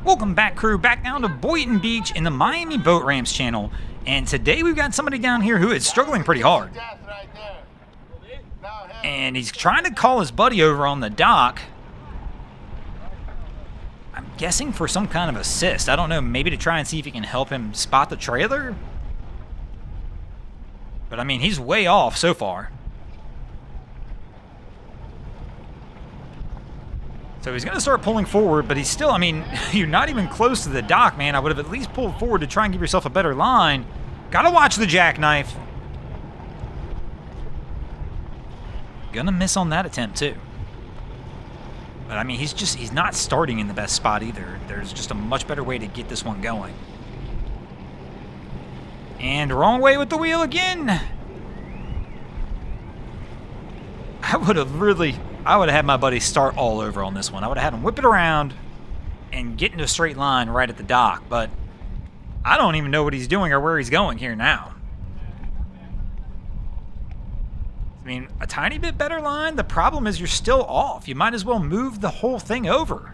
Welcome back, crew, back down to Boynton Beach in the Miami Boat Ramps channel. And today we've got somebody down here who is struggling pretty hard. And he's trying to call his buddy over on the dock. I'm guessing for some kind of assist. I don't know, maybe to try and see if he can help him spot the trailer. But I mean, he's way off so far. So he's going to start pulling forward, but he's still, I mean, you're not even close to the dock, man. I would have at least pulled forward to try and give yourself a better line. Gotta watch the jackknife. Gonna miss on that attempt, too. But, I mean, he's not starting in the best spot either. There's just a much better way to get this one going. And wrong way with the wheel again. I would have had my buddy start all over on this one. I would have had him whip it around and get into a straight line right at the dock, but I don't even know what he's doing or where he's going here now. I mean, a tiny bit better line. The problem is you're still off. You might as well move the whole thing over.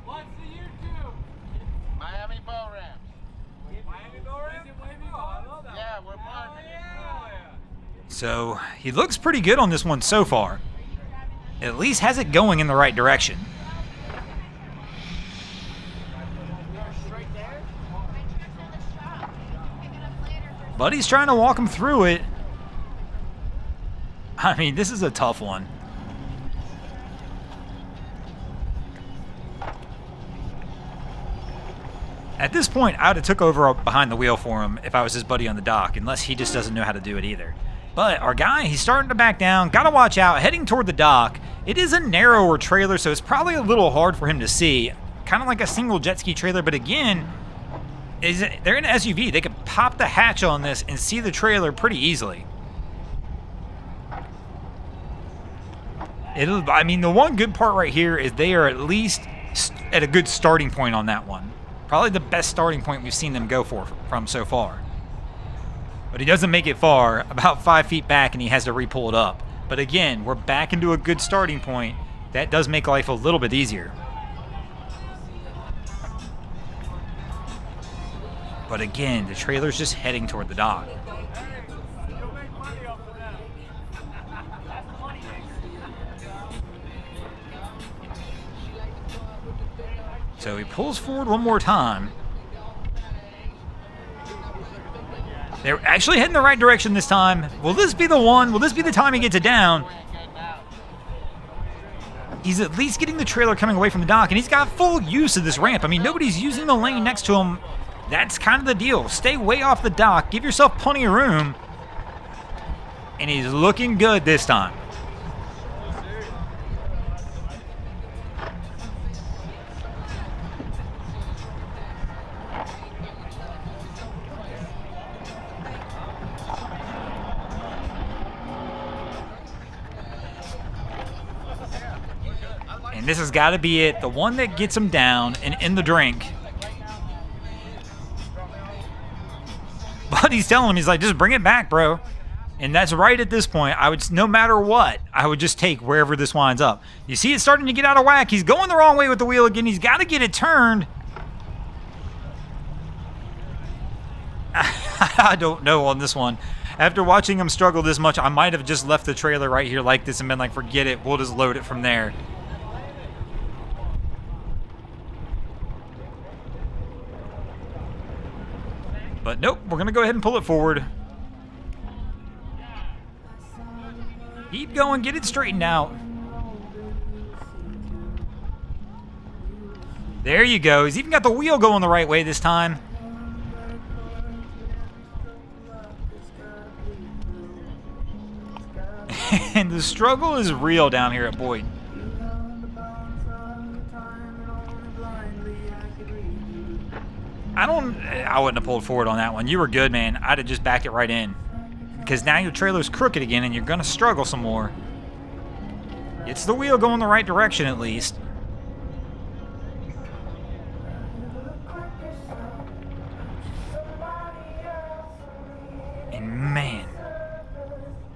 What's the YouTube? Miami Boat Ramps. Miami Boat Ramps? Oh, I love that. Yeah, we're partners. So he looks pretty good on this one so far. At least has it going in the right direction. Buddy's trying to walk him through it. I mean, this is a tough one. At this point, I would have took over behind the wheel for him if I was his buddy on the dock, unless he just doesn't know how to do it either. But our guy, he's starting to back down. Gotta watch out, heading toward the dock. It is a narrower trailer, so it's probably a little hard for him to see. Kind of like a single jet ski trailer, but again, they're in an SUV. They could pop the hatch on this and see the trailer pretty easily. I mean, the one good part right here is they are at least at a good starting point on that one. Probably the best starting point we've seen them go from so far. But he doesn't make it far, about 5 feet back, and he has to re-pull it up. But again, we're back into a good starting point. That does make life a little bit easier. But again, the trailer's just heading toward the dock. So he pulls forward one more time. They're actually heading the right direction this time. Will this be the one? Will this be the time he gets it down? He's at least getting the trailer coming away from the dock, and he's got full use of this ramp. I mean, nobody's using the lane next to him. That's kind of the deal. Stay way off the dock. Give yourself plenty of room. And he's looking good this time. And this has got to be it. The one that gets him down and in the drink. But he's telling him, he's like, just bring it back, bro. And that's right at this point. No matter what, I would just take wherever this winds up. You see it starting to get out of whack. He's going the wrong way with the wheel again. He's got to get it turned. I don't know on this one. After watching him struggle this much, I might have just left the trailer right here like this and been like, forget it. We'll just load it from there. But nope, we're going to go ahead and pull it forward. Keep going, get it straightened out. There you go. He's even got the wheel going the right way this time. And the struggle is real down here at Boynton. I wouldn't have pulled forward on that one. You were good, man. I'd have just backed it right in. Because now your trailer's crooked again and you're going to struggle some more. It's the wheel going the right direction at least. And man,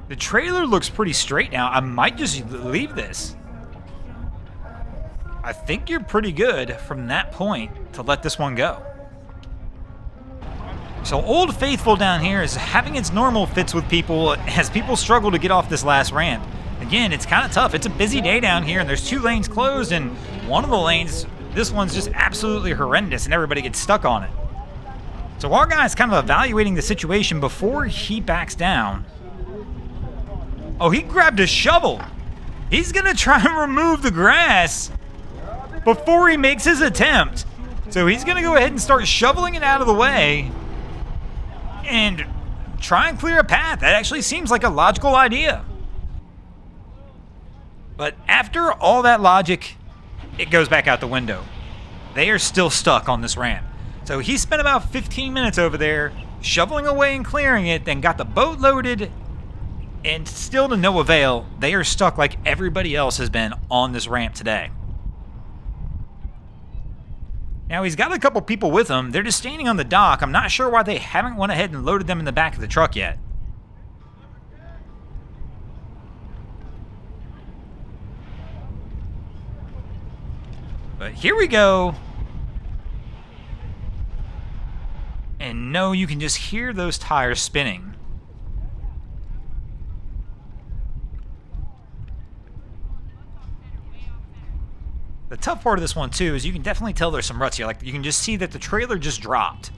the trailer looks pretty straight now. I might just leave this. I think you're pretty good from that point to let this one go. So Old Faithful down here is having its normal fits with people as people struggle to get off this last ramp. Again, it's kind of tough. It's a busy day down here, and there's 2 lanes closed, and one of the lanes, this one's just absolutely horrendous, and everybody gets stuck on it. So our guy's kind of evaluating the situation before he backs down. Oh, he grabbed a shovel. He's going to try and remove the grass before he makes his attempt. So he's going to go ahead and start shoveling it out of the way and try and clear a path. That actually seems like a logical idea. But after all that logic, it goes back out the window. They are still stuck on this ramp. So he spent about 15 minutes over there shoveling away and clearing it, then got the boat loaded, and still to no avail. They are stuck like everybody else has been on this ramp today. Now he's got a couple people with him. They're just standing on the dock. I'm not sure why they haven't went ahead and loaded them in the back of the truck yet. But here we go. And no, you can just hear those tires spinning. The tough part of this one, too, is you can definitely tell there's some ruts here. Like, you can just see that the trailer just dropped.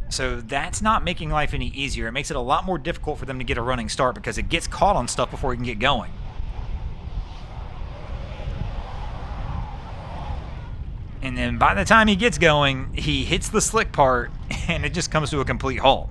So that's not making life any easier. It makes it a lot more difficult for them to get a running start because it gets caught on stuff before it can get going. And then by the time he gets going, he hits the slick part, and it just comes to a complete halt.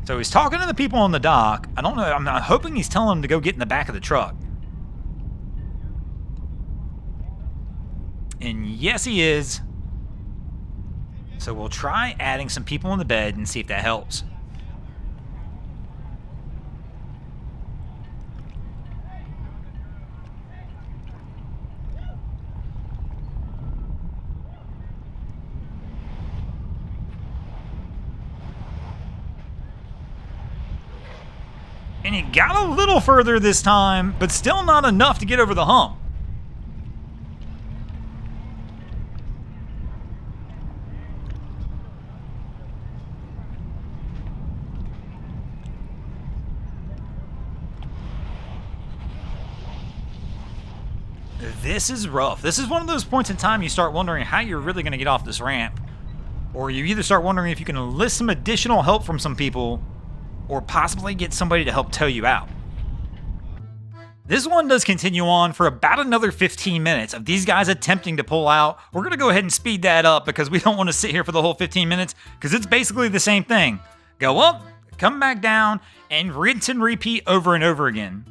So he's talking to the people on the dock. I don't know, I'm not hoping he's telling them to go get in the back of the truck. And yes, he is. So we'll try adding some people in the bed and see if that helps. And he got a little further this time, but still not enough to get over the hump. This is rough. This is one of those points in time you start wondering how you're really going to get off this ramp. Or you either start wondering if you can enlist some additional help from some people, or possibly get somebody to help tow you out. This one does continue on for about another 15 minutes of these guys attempting to pull out. We're going to go ahead and speed that up because we don't want to sit here for the whole 15 minutes because it's basically the same thing. Go up, come back down, and rinse and repeat over and over again.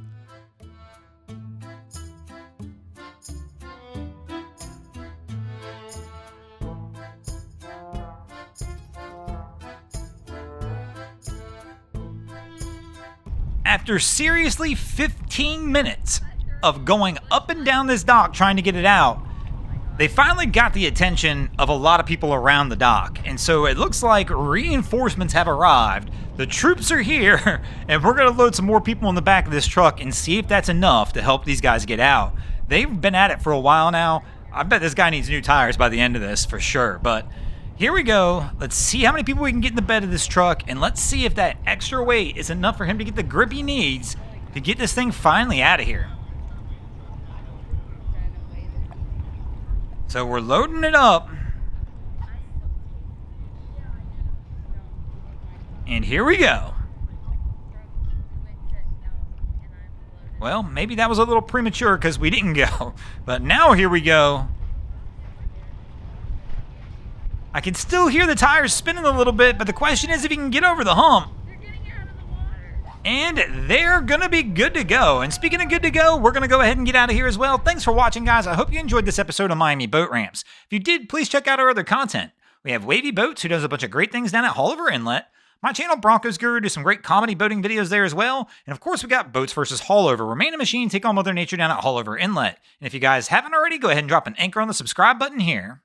After seriously 15 minutes of going up and down this dock trying to get it out, they finally got the attention of a lot of people around the dock. And so it looks like reinforcements have arrived. The troops are here, and we're going to load some more people in the back of this truck and see if that's enough to help these guys get out. They've been at it for a while now. I bet this guy needs new tires by the end of this for sure, but here we go. Let's see how many people we can get in the bed of this truck, and let's see if that extra weight is enough for him to get the grip he needs to get this thing finally out of here. So we're loading it up. And here we go. Well, maybe that was a little premature because we didn't go. But now here we go. I can still hear the tires spinning a little bit, but the question is if he can get over the hump. They're getting out of the water. And they're going to be good to go. And speaking of good to go, we're going to go ahead and get out of here as well. Thanks for watching, guys. I hope you enjoyed this episode of Miami Boat Ramps. If you did, please check out our other content. We have Wavy Boats, who does a bunch of great things down at Haulover Inlet. My channel, Broncos Guru, does some great comedy boating videos there as well. And of course, we got Boats vs. Haulover, where man and machine take on Mother Nature down at Haulover Inlet. And if you guys haven't already, go ahead and drop an anchor on the subscribe button here.